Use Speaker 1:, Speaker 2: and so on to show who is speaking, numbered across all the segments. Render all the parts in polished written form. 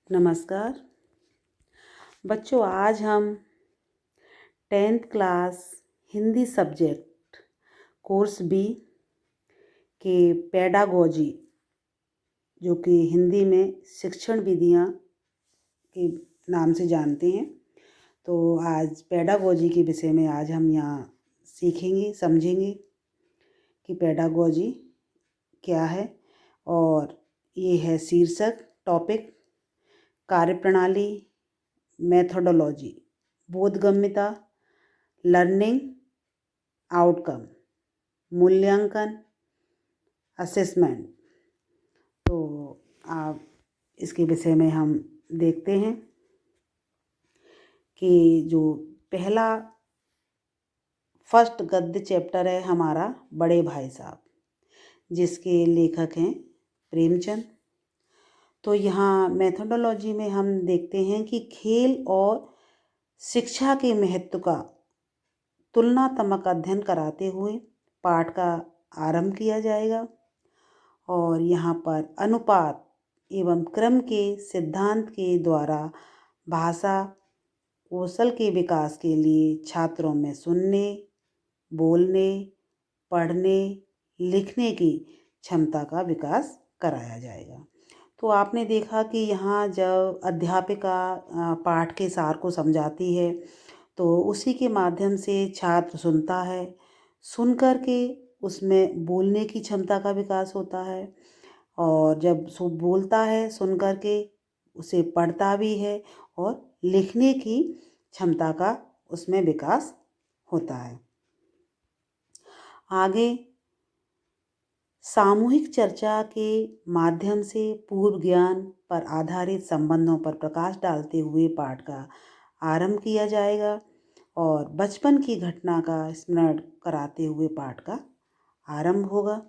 Speaker 1: नमस्कार बच्चों, आज हम 10th class Hindi subject course b के पेडागोजी, जो कि हिंदी में शिक्षण विधियाँ के नाम से जानते हैं। तो आज पेडागोजी के विषय में आज हम यहाँ सीखेंगे, समझेंगे कि पेडागोजी क्या है। और ये है शीर्षक, टॉपिक कार्यप्रणाली, मेथोडोलॉजी, बोधगम्यता, लर्निंग आउटकम, मूल्यांकन, असेसमेंट। तो आप इसके विषय में हम देखते हैं कि जो पहला फर्स्ट गद्य चैप्टर है हमारा बड़े भाई साहब, जिसके लेखक हैं प्रेमचंद। तो यहाँ मेथोडोलॉजी में हम देखते हैं कि खेल और शिक्षा के महत्व का तुलनात्मक अध्ययन कराते हुए पाठ का आरंभ किया जाएगा। और यहाँ पर अनुपात एवं क्रम के सिद्धांत के द्वारा भाषा कौशल के विकास के लिए छात्रों में सुनने, बोलने, पढ़ने, लिखने की क्षमता का विकास कराया जाएगा। तो आपने देखा कि यहाँ जब अध्यापिका पाठ के सार को समझाती है तो उसी के माध्यम से छात्र सुनता है, सुन कर के उसमें बोलने की क्षमता का विकास होता है। और जब बोलता है सुन कर के उसे पढ़ता भी है और लिखने की क्षमता का उसमें विकास होता है। आगे सामूहिक चर्चा के माध्यम से पूर्व ज्ञान पर आधारित संबंधों पर प्रकाश डालते हुए पाठ का आरंभ किया जाएगा। और बचपन की घटना का स्मरण कराते हुए पाठ का आरंभ होगा।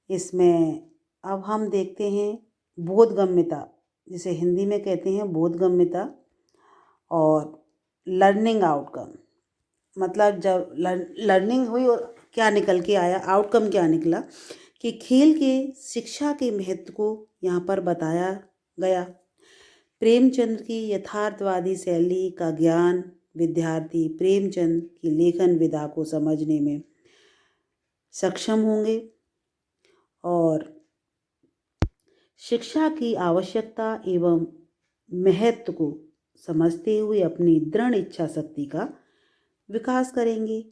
Speaker 1: इसमें अब हम देखते हैं बोधगम्यता, जिसे हिंदी में कहते हैं बोधगम्यता, और लर्निंग आउटकम। मतलब जब लर्निंग हुई और क्या निकल के आया, आउटकम क्या निकला, कि खेल के शिक्षा के महत्व को यहाँ पर बताया गया। प्रेमचंद की यथार्थवादी शैली का ज्ञान विद्यार्थी प्रेमचंद की लेखन विधा को समझने में सक्षम होंगे और शिक्षा की आवश्यकता एवं महत्व को समझते हुए अपनी दृढ़ इच्छा शक्ति का विकास करेंगे।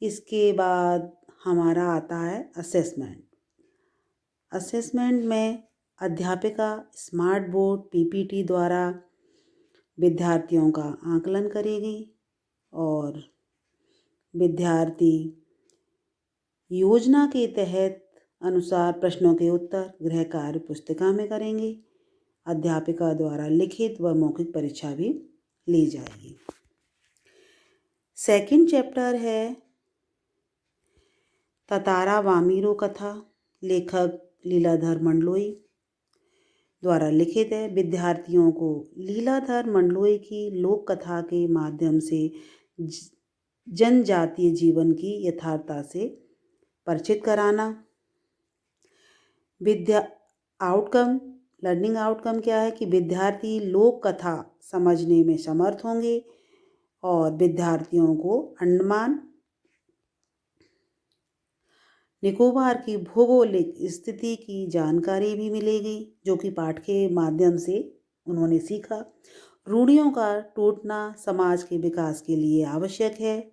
Speaker 1: इसके बाद हमारा आता है असेसमेंट। असेसमेंट में अध्यापिका स्मार्ट बोर्ड पीपीटी द्वारा विद्यार्थियों का आकलन करेगी और विद्यार्थी योजना के तहत अनुसार प्रश्नों के उत्तर गृह कार्य पुस्तिका में करेंगे। अध्यापिका द्वारा लिखित व मौखिक परीक्षा भी ली जाएगी। सेकंड चैप्टर है ततारा वामीरो कथा, लेखक लीलाधर मंडलोई द्वारा लिखित है। विद्यार्थियों को लीलाधर मंडलोई की लोक कथा के माध्यम से जनजातीय जीवन की यथार्थता से परिचित कराना। लर्निंग आउटकम क्या है कि विद्यार्थी लोक कथा समझने में समर्थ होंगे और विद्यार्थियों को अंडमान निकोबार की भौगोलिक स्थिति की जानकारी भी मिलेगी, जो कि पाठ के माध्यम से उन्होंने सीखा। रूढ़ियों का टूटना समाज के विकास के लिए आवश्यक है।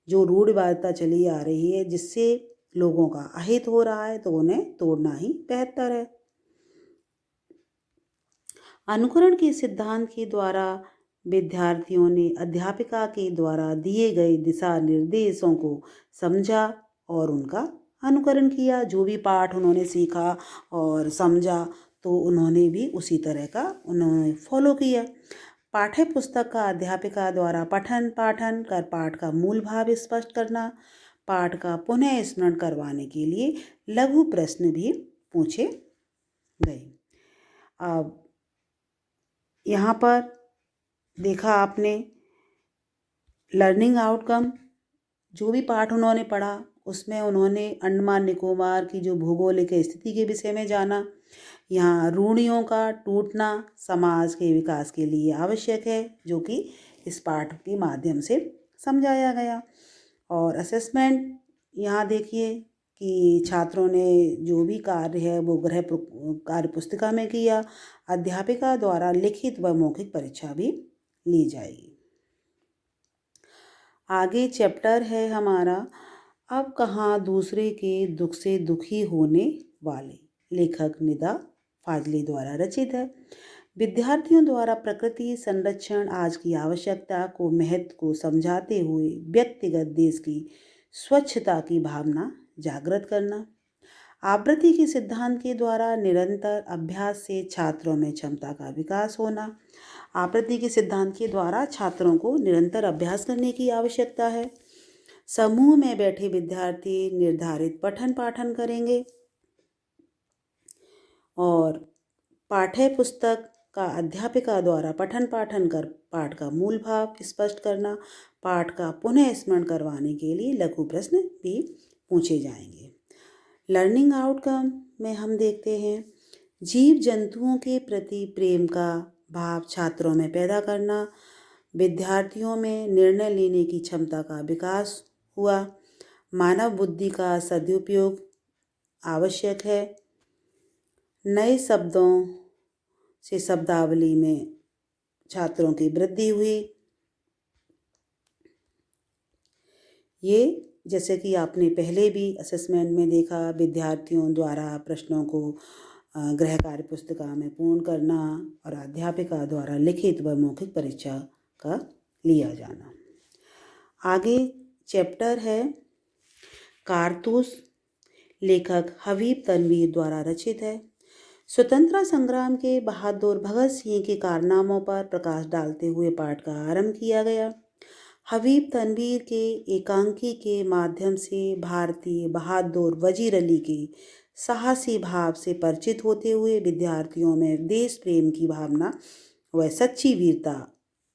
Speaker 1: जो रूढ़िवादिता चली आ रही है जिससे लोगों का अहित हो रहा है, तो उन्हें तोड़ना ही बेहतर है। अनुकरण के सिद्धांत के द्वारा विद्यार्थियों ने अध्यापिका के द्वारा दिए गए दिशा निर्देशों को समझा और उनका अनुकरण किया। जो भी पाठ उन्होंने सीखा और समझा तो उन्होंने भी उसी तरह का उन्होंने फॉलो किया। पाठ्य पुस्तक का अध्यापिका द्वारा पठन पाठन कर पाठ का मूल भाव स्पष्ट करना। पाठ का पुनः स्मरण करवाने के लिए लघु प्रश्न भी पूछे गए। अब यहाँ पर देखा आपने लर्निंग आउटकम, जो भी पाठ उन्होंने पढ़ा उसमें उन्होंने अंडमान निकोबार की जो भौगोलिक स्थिति के विषय में जाना। यहाँ रूढ़ियों का टूटना समाज के विकास के लिए आवश्यक है, जो कि इस पाठ के माध्यम से समझाया गया। और असेसमेंट यहाँ देखिए कि छात्रों ने जो भी कार्य है वो कार्य पुस्तिका में किया। अध्यापिका द्वारा लिखित व मौखिक परीक्षा भी ली जाएगी। आगे चैप्टर है हमारा अब कहाँ दूसरे के दुख से दुखी होने वाले। लेखक निदा फाजली द्वारा रचित है। विद्यार्थियों द्वारा प्रकृति संरक्षण आज की आवश्यकता को महत्व को समझाते हुए व्यक्तिगत देश की स्वच्छता की भावना जागृत करना। आवृत्ति के सिद्धांत के द्वारा निरंतर अभ्यास से छात्रों में क्षमता का विकास होना। आवृत्ति के सिद्धांत के द्वारा छात्रों को निरंतर अभ्यास करने की आवश्यकता है। समूह में बैठे विद्यार्थी निर्धारित पठन पाठन करेंगे और पाठ्य पुस्तक का अध्यापिका द्वारा पठन पाठन कर पाठ का मूल भाव स्पष्ट करना। पाठ का पुनः स्मरण करवाने के लिए लघु प्रश्न भी पूछे जाएंगे। लर्निंग आउटकम में हम देखते हैं जीव जंतुओं के प्रति प्रेम का भाव छात्रों में पैदा करना। विद्यार्थियों में निर्णय लेने की क्षमता का विकास हुआ। मानव बुद्धि का सदुपयोग आवश्यक है। नए शब्दों से शब्दावली में छात्रों की वृद्धि हुई। ये जैसे कि आपने पहले भी असेसमेंट में देखा, विद्यार्थियों द्वारा प्रश्नों को गृह कार्य पुस्तिका में पूर्ण करना और अध्यापिका द्वारा लिखित व मौखिक परीक्षा का लिया जाना। आगे चैप्टर है कारतूस। लेखक हबीब तनवीर द्वारा रचित है। स्वतंत्रता संग्राम के बहादुर भगत सिंह के कारनामों पर प्रकाश डालते हुए पाठ का आरंभ किया गया। हबीब तनवीर के एकांकी के माध्यम से भारतीय बहादुर वजीर अली के साहसी भाव से परिचित होते हुए विद्यार्थियों में देश प्रेम की भावना व सच्ची वीरता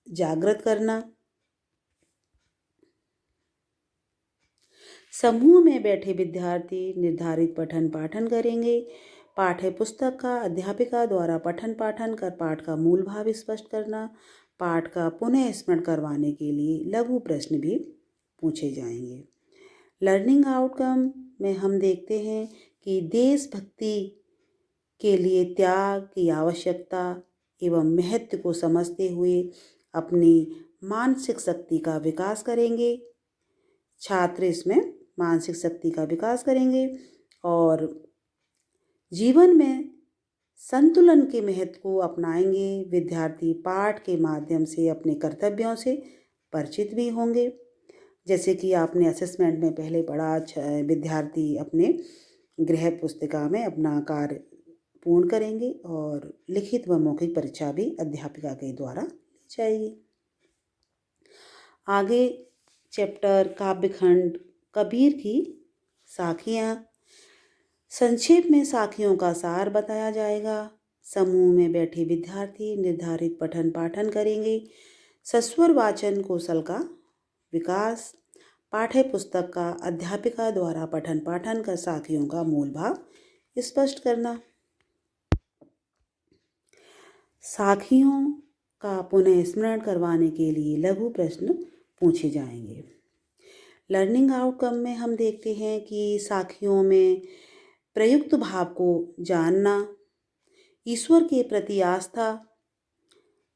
Speaker 1: जागृत करना। समूह में बैठे विद्यार्थी निर्धारित पठन पाठन करेंगे। पाठ्य पुस्तक का अध्यापिका द्वारा पठन पाठन कर पाठ का मूल भाव स्पष्ट करना। पाठ का पुनः स्मरण करवाने के लिए लघु प्रश्न भी पूछे जाएंगे। लर्निंग आउटकम में हम देखते हैं कि देशभक्ति के लिए त्याग की आवश्यकता एवं महत्व को समझते हुए अपनी मानसिक शक्ति का विकास करेंगे। छात्र इसमें मानसिक शक्ति का विकास करेंगे और जीवन में संतुलन के महत्व को अपनाएंगे। विद्यार्थी पाठ के माध्यम से अपने कर्तव्यों से परिचित भी होंगे। जैसे कि आपने असेसमेंट में पहले पढ़ा, विद्यार्थी अपने गृह पुस्तिका में अपना कार्य पूर्ण करेंगे और लिखित व मौखिक परीक्षा भी अध्यापिका के द्वारा ली जाएगी। आगे चैप्टर काव्यखंड कबीर की साखियाँ। संक्षेप में साखियों का सार बताया जाएगा। समूह में बैठे विद्यार्थी निर्धारित पठन पाठन करेंगे। सस्वर वाचन कौशल का विकास। पाठ्य पुस्तक का अध्यापिका द्वारा पठन पाठन कर साखियों का मूल भाव स्पष्ट करना। साखियों का पुनः स्मरण करवाने के लिए लघु प्रश्न पूछे जाएंगे। लर्निंग आउटकम में हम देखते हैं कि साखियों में प्रयुक्त भाव को जानना, ईश्वर के प्रति आस्था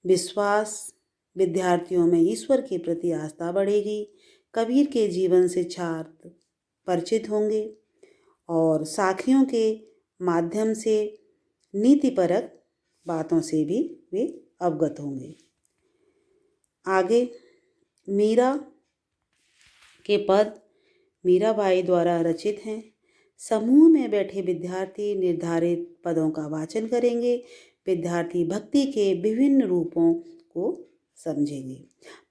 Speaker 1: विश्वास। विद्यार्थियों में ईश्वर के प्रति आस्था बढ़ेगी। कबीर के जीवन से छात्र परिचित होंगे और साखियों के माध्यम से नीतिपरक बातों से भी वे अवगत होंगे। आगे मीरा के पद मीराबाई द्वारा रचित हैं। समूह में बैठे विद्यार्थी निर्धारित पदों का वाचन करेंगे। विद्यार्थी भक्ति के विभिन्न रूपों को समझेंगे।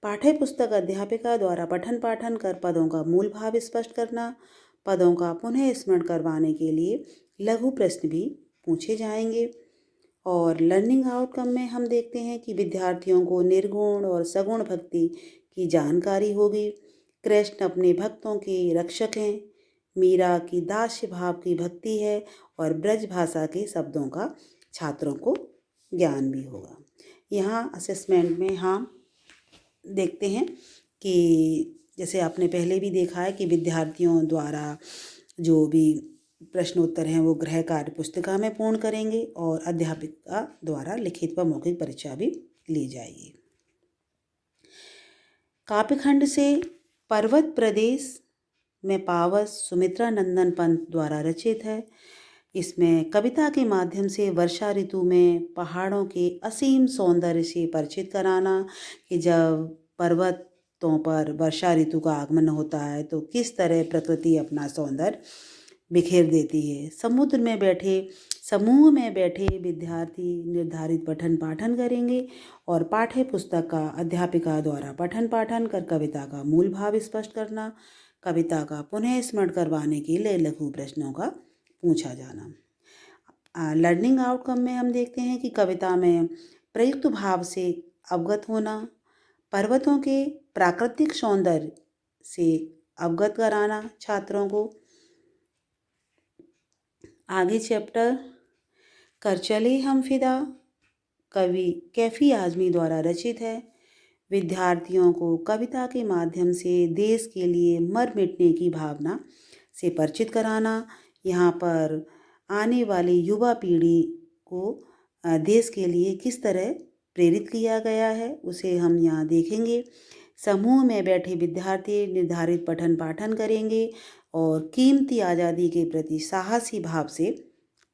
Speaker 1: पाठ्य पुस्तक अध्यापिका द्वारा पठन पाठन कर पदों का मूल भाव स्पष्ट करना। पदों का पुनः स्मरण करवाने के लिए लघु प्रश्न भी पूछे जाएंगे। और लर्निंग आउटकम में हम देखते हैं कि विद्यार्थियों को निर्गुण और सगुण भक्ति की जानकारी होगी। कृष्ण अपने भक्तों के रक्षक हैं। मीरा की दास्य भाव की भक्ति है और ब्रज भाषा के शब्दों का छात्रों को ज्ञान भी होगा। यहाँ असेसमेंट में हम देखते हैं कि जैसे आपने पहले भी देखा है कि विद्यार्थियों द्वारा जो भी प्रश्न उत्तर हैं वो गृह कार्य पुस्तिका में पूर्ण करेंगे और अध्यापिका द्वारा लिखित व मौखिक परीक्षा भी ली जाएगी। काव्यखंड से पर्वत प्रदेश में पावस सुमित्रा नंदन पंत द्वारा रचित है। इसमें कविता के माध्यम से वर्षा ऋतु में पहाड़ों के असीम सौंदर्य से परिचित कराना कि जब पर्वतों पर वर्षा ऋतु का आगमन होता है तो किस तरह प्रकृति अपना सौंदर्य बिखेर देती है। समुद्र में बैठे समूह में बैठे विद्यार्थी निर्धारित पठन पाठन करेंगे और पाठ्य पुस्तक का अध्यापिका द्वारा पठन पाठन कर कविता का मूल भाव स्पष्ट करना, कविता का पुनः स्मरण करवाने के लिए लघु प्रश्नों का पूछा जाना। लर्निंग आउटकम में हम देखते हैं कि कविता में प्रयुक्त भाव से अवगत होना, पर्वतों के प्राकृतिक सौंदर्य से अवगत कराना छात्रों को। आगे चैप्टर कर चले हम फिदा कवि कैफी आजमी द्वारा रचित है। विद्यार्थियों को कविता के माध्यम से देश के लिए मर मिटने की भावना से परिचित कराना। यहाँ पर आने वाली युवा पीढ़ी को देश के लिए किस तरह प्रेरित किया गया है उसे हम यहाँ देखेंगे। समूह में बैठे विद्यार्थी निर्धारित पठन पाठन करेंगे और कीमती आज़ादी के प्रति साहसी भाव से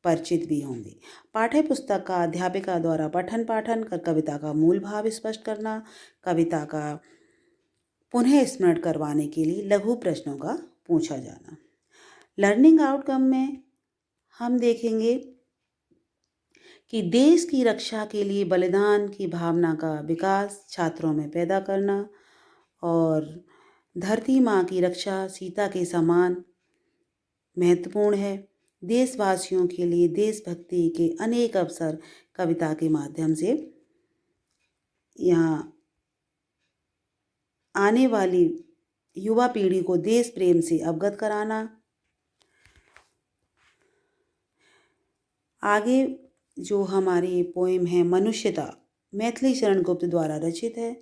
Speaker 1: परिचित भी होंगे। पाठ्य पुस्तक का अध्यापिका द्वारा पठन पाठन कर कविता का मूल भाव स्पष्ट करना, कविता का पुनः स्मरण करवाने के लिए लघु प्रश्नों का पूछा जाना। लर्निंग आउटकम में हम देखेंगे कि देश की रक्षा के लिए बलिदान की भावना का विकास छात्रों में पैदा करना और धरती माँ की रक्षा सीता के समान महत्वपूर्ण है। देशवासियों के लिए देशभक्ति के अनेक अवसर कविता के माध्यम से यहाँ आने वाली युवा पीढ़ी को देश प्रेम से अवगत कराना। आगे जो हमारी पोएम है मनुष्यता, मैथिली शरण गुप्त द्वारा रचित है।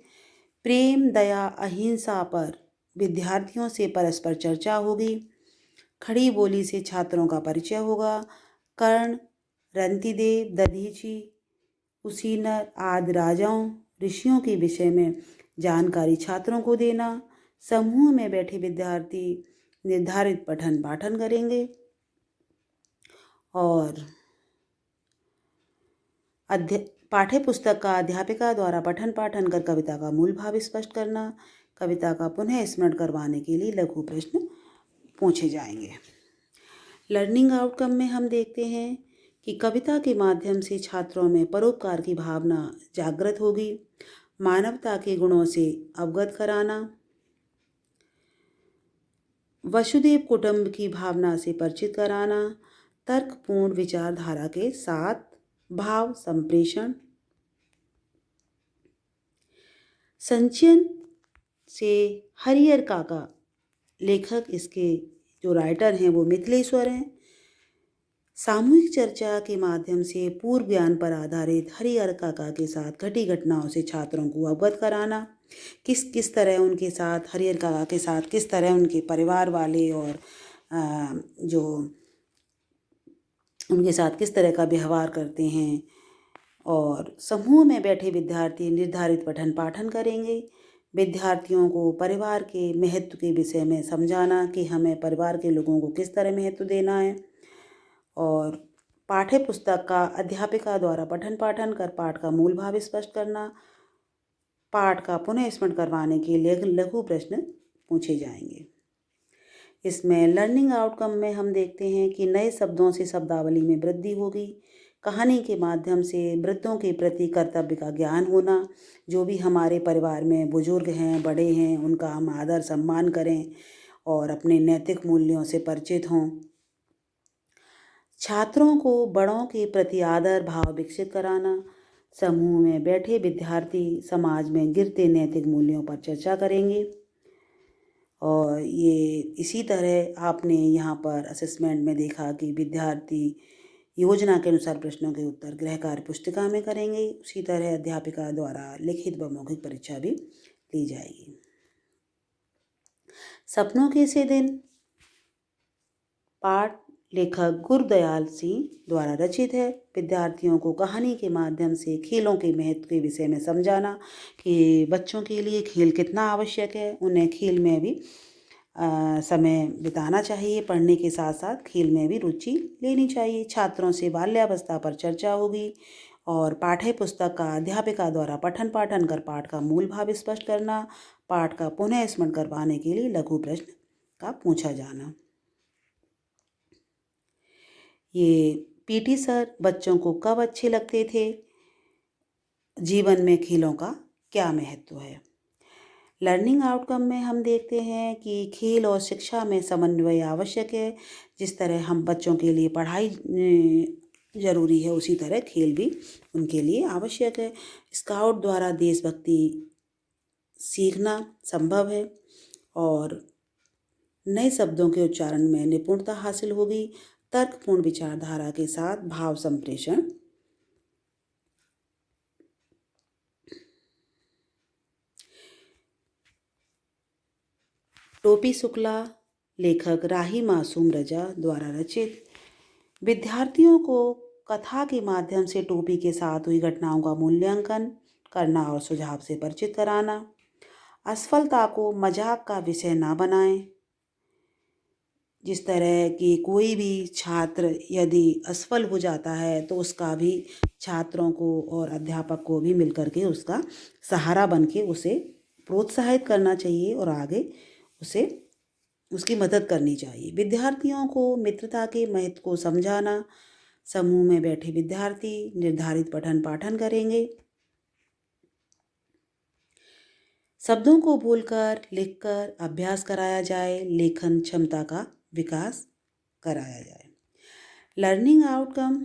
Speaker 1: प्रेम दया अहिंसा पर विद्यार्थियों से परस्पर चर्चा होगी। खड़ी बोली से छात्रों का परिचय होगा। कर्ण, रंतिदेव, दधीची, उसीनर आदि राजाओं ऋषियों के विषय में जानकारी छात्रों को देना। समूह में बैठे विद्यार्थी निर्धारित पठन पाठन करेंगे और पाठ्य पुस्तक का अध्यापिका द्वारा पठन पाठन कर कविता का मूल भाव स्पष्ट करना, कविता का पुनः स्मरण करवाने के लिए लघु प्रश्न पूछे जाएंगे। लर्निंग आउटकम में हम देखते हैं कि कविता के माध्यम से छात्रों में परोपकार की भावना जागृत होगी। मानवता के गुणों से अवगत कराना, वसुदेव कुटुंब की भावना से परिचित कराना, तर्कपूर्ण विचारधारा के साथ भाव संप्रेषण, संचयन से हरिहर काका लेखक, इसके जो राइटर हैं वो मिथिलेश्वर हैं। सामूहिक चर्चा के माध्यम से पूर्व ज्ञान पर आधारित हरिहर काका के साथ घटी घटनाओं से छात्रों को अवगत कराना, किस तरह उनके साथ हरिहर काका के साथ किस तरह उनके परिवार वाले और जो उनके साथ किस तरह का व्यवहार करते हैं। और समूह में बैठे विद्यार्थी निर्धारित पठन पाठन करेंगे। विद्यार्थियों को परिवार के महत्व के विषय में समझाना कि हमें परिवार के लोगों को किस तरह महत्व देना है और पाठ्य पुस्तक का अध्यापिका द्वारा पठन पाठन कर पाठ का मूल भाव स्पष्ट करना, पाठ का पुनः स्मरण करवाने के लिए लघु प्रश्न पूछे जाएंगे। इसमें लर्निंग आउटकम में हम देखते हैं कि नए शब्दों से शब्दावली में वृद्धि होगी। कहानी के माध्यम से वृद्धों के प्रति कर्तव्य का ज्ञान होना, जो भी हमारे परिवार में बुजुर्ग हैं, बड़े हैं, उनका हम आदर सम्मान करें और अपने नैतिक मूल्यों से परिचित हों। छात्रों को बड़ों के प्रति आदर भाव विकसित कराना। समूह में बैठे विद्यार्थी समाज में गिरते नैतिक मूल्यों पर चर्चा करेंगे और ये इसी तरह आपने यहाँ पर असेसमेंट में देखा कि विद्यार्थी योजना के अनुसार प्रश्नों के उत्तर गृह कार्य पुस्तिका में करेंगे। उसी तरह अध्यापिका द्वारा लिखित व मौखिक परीक्षा भी ली जाएगी। सपनों के से दिन पाठ लेखक गुरदयाल सिंह द्वारा रचित है। विद्यार्थियों को कहानी के माध्यम से खेलों के महत्व के विषय में समझाना कि बच्चों के लिए खेल कितना आवश्यक है, उन्हें खेल में भी समय बिताना चाहिए, पढ़ने के साथ साथ खेल में भी रुचि लेनी चाहिए। छात्रों से बाल्यावस्था पर चर्चा होगी और पाठ्य पुस्तक का अध्यापिका द्वारा पठन पाठन कर पाठ का मूल भाव स्पष्ट करना, पाठ का पुनः स्मरण करवाने के लिए लघु प्रश्न का पूछा जाना। ये पीटी सर बच्चों को कब अच्छे लगते थे, जीवन में खेलों का क्या महत्व है। लर्निंग आउटकम में हम देखते हैं कि खेल और शिक्षा में समन्वय आवश्यक है। जिस तरह हम बच्चों के लिए पढ़ाई ज़रूरी है, उसी तरह खेल भी उनके लिए आवश्यक है। स्काउट द्वारा देशभक्ति सीखना संभव है और नए शब्दों के उच्चारण में निपुणता हासिल होगी। तर्कपूर्ण विचारधारा के साथ भाव संप्रेषण। टोपी शुक्ला लेखक राही मासूम रजा द्वारा रचित। विद्यार्थियों को कथा के माध्यम से टोपी के साथ हुई घटनाओं का मूल्यांकन करना और सुझाव से परिचित कराना। असफलता को मजाक का विषय ना बनाएं। जिस तरह कि कोई भी छात्र यदि असफल हो जाता है तो उसका भी छात्रों को और अध्यापक को भी मिलकर के उसका सहारा बन के उसे प्रोत्साहित करना चाहिए और आगे उसे उसकी मदद करनी चाहिए। विद्यार्थियों को मित्रता के महत्व को समझाना। समूह में बैठे विद्यार्थी निर्धारित पठन पाठन करेंगे। शब्दों को बोलकर लिखकर अभ्यास कराया जाए। लेखन क्षमता का विकास कराया जाए। लर्निंग आउटकम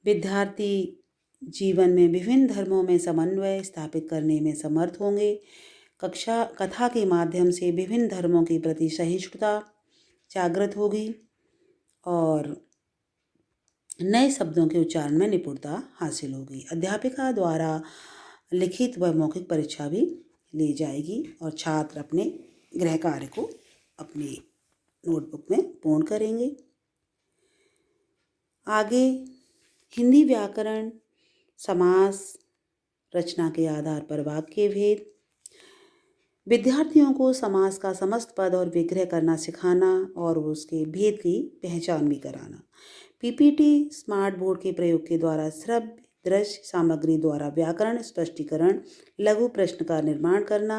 Speaker 1: विद्यार्थी जीवन में विभिन्न धर्मों में समन्वय स्थापित करने में समर्थ होंगे। कथा के माध्यम से विभिन्न धर्मों के प्रति सहिष्णुता जागृत होगी और नए शब्दों के उच्चारण में निपुणता हासिल होगी। अध्यापिका द्वारा लिखित व मौखिक परीक्षा भी ली जाएगी और छात्र अपने गृह कार्य को अपनी नोटबुक में पूर्ण करेंगे। आगे हिंदी व्याकरण, समास, रचना के आधार पर वाक्य भेद। विद्यार्थियों को समास का समस्त पद और विग्रह करना सिखाना और उसके भेद की पहचान भी कराना। पीपीटी स्मार्ट बोर्ड के प्रयोग के द्वारा श्रव्य दृश्य सामग्री द्वारा व्याकरण स्पष्टीकरण लघु प्रश्न का निर्माण करना।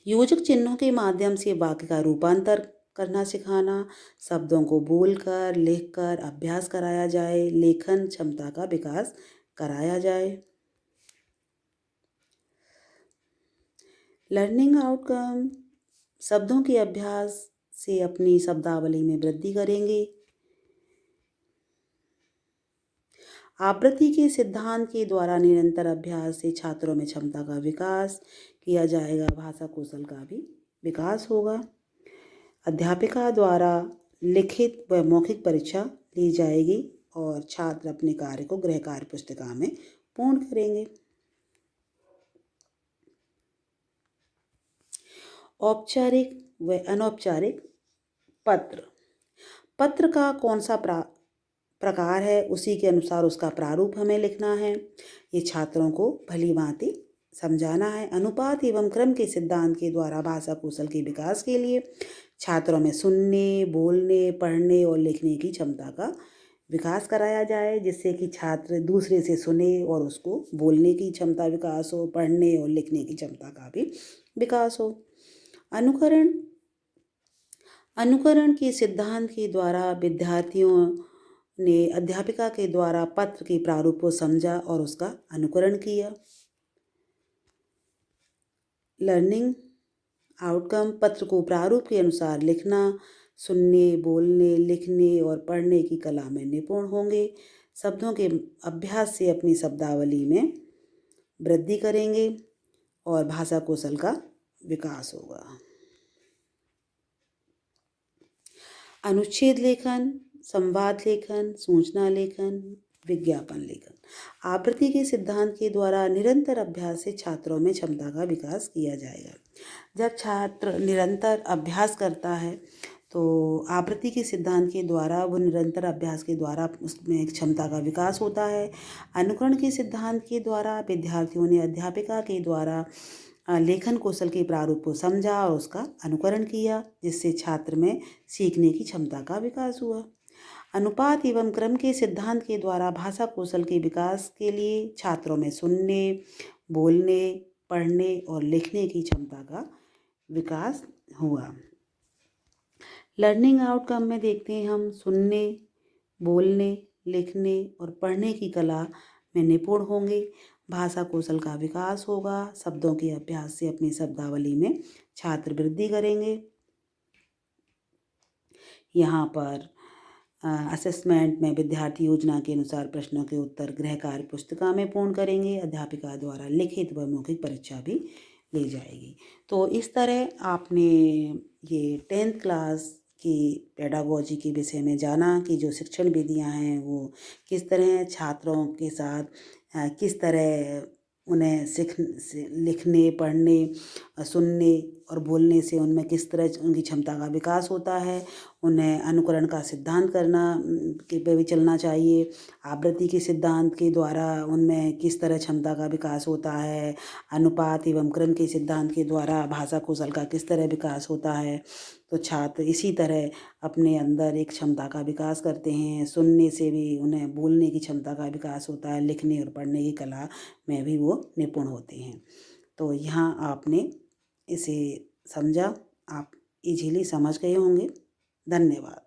Speaker 1: योजक चिन्हों के माध्यम से वाक्य का रूपांतर करना सिखाना। शब्दों को बोलकर लिखकर अभ्यास कराया जाए। लेखन क्षमता का विकास कराया जाए। लर्निंग आउटकम शब्दों के अभ्यास से अपनी शब्दावली में वृद्धि करेंगे। आवृत्ति के सिद्धांत के द्वारा निरंतर अभ्यास से छात्रों में क्षमता का विकास किया जाएगा। भाषा कौशल का भी विकास होगा। अध्यापिका द्वारा लिखित व मौखिक परीक्षा ली जाएगी और छात्र अपने कार्य को गृह कार्य पुस्तिका में पूर्ण करेंगे। औपचारिक व अनौपचारिक पत्र का कौन सा प्रकार है, उसी के अनुसार उसका प्रारूप हमें लिखना है। ये छात्रों को भली भांति समझाना है। अनुपात एवं क्रम के सिद्धांत के द्वारा भाषा कौशल के विकास के लिए छात्रों में सुनने, बोलने, पढ़ने और लिखने की क्षमता का विकास कराया जाए, जिससे कि छात्र दूसरे से सुने और उसको बोलने की क्षमता विकास हो, पढ़ने और लिखने की क्षमता का भी विकास हो। अनुकरण के सिद्धांत के द्वारा विद्यार्थियों ने अध्यापिका के द्वारा पत्र के प्रारूप को समझा और उसका अनुकरण किया। लर्निंग आउटकम पत्र को प्रारूप के अनुसार लिखना। सुनने, बोलने, लिखने और पढ़ने की कला में निपुण होंगे। शब्दों के अभ्यास से अपनी शब्दावली में वृद्धि करेंगे। और भाषा कौशल का विकास होगा। अनुच्छेद लेखन, संवाद लेखन, सूचना लेखन, विज्ञापन लेखन। आवृत्ति के सिद्धांत के द्वारा निरंतर अभ्यास से छात्रों में क्षमता का विकास किया जाएगा। जब छात्र निरंतर अभ्यास करता है तो आवृत्ति के सिद्धांत के द्वारा वो निरंतर अभ्यास के द्वारा उसमें एक क्षमता का विकास होता है। अनुकरण के सिद्धांत के द्वारा विद्यार्थियों ने अध्यापिका के द्वारा लेखन कौशल के प्रारूप को समझा और उसका अनुकरण किया, जिससे छात्र में सीखने की क्षमता का विकास हुआ। अनुपात एवं क्रम के सिद्धांत के द्वारा भाषा कौशल के विकास के लिए छात्रों में सुनने, बोलने, पढ़ने और लिखने की क्षमता का विकास हुआ। लर्निंग आउटकम में देखते हैं हम सुनने, बोलने, लिखने और पढ़ने की कला में निपुण होंगे। भाषा कौशल का विकास होगा। शब्दों के अभ्यास से अपनी शब्दावली में छात्र वृद्धि करेंगे। यहाँ पर असेसमेंट में विद्यार्थी योजना के अनुसार प्रश्नों के उत्तर गृह कार्य पुस्तिका में पूर्ण करेंगे। अध्यापिका द्वारा लिखित व मौखिक परीक्षा भी ली जाएगी। तो इस तरह आपने ये 10th क्लास की पेडागोजी के विषय में जाना कि जो शिक्षण विधियाँ हैं वो किस तरह छात्रों के साथ किस तरह उन्हें लिखने, पढ़ने, सुनने और बोलने से उनमें किस तरह उनकी क्षमता का विकास होता है। उन्हें अनुकरण का सिद्धांत करना के पे भी चलना चाहिए। आवृत्ति के सिद्धांत के द्वारा उनमें किस तरह क्षमता का विकास होता है। अनुपात एवं क्रम के सिद्धांत के द्वारा भाषा कौशल का किस तरह विकास होता है। तो छात्र इसी तरह अपने अंदर एक क्षमता का विकास करते हैं। सुनने से भी उन्हें बोलने की क्षमता का विकास होता है। लिखने और पढ़ने की कला में भी वो निपुण होते हैं। तो यहाँ आपने इसे समझा, आप इजीली समझ गए होंगे। धन्यवाद।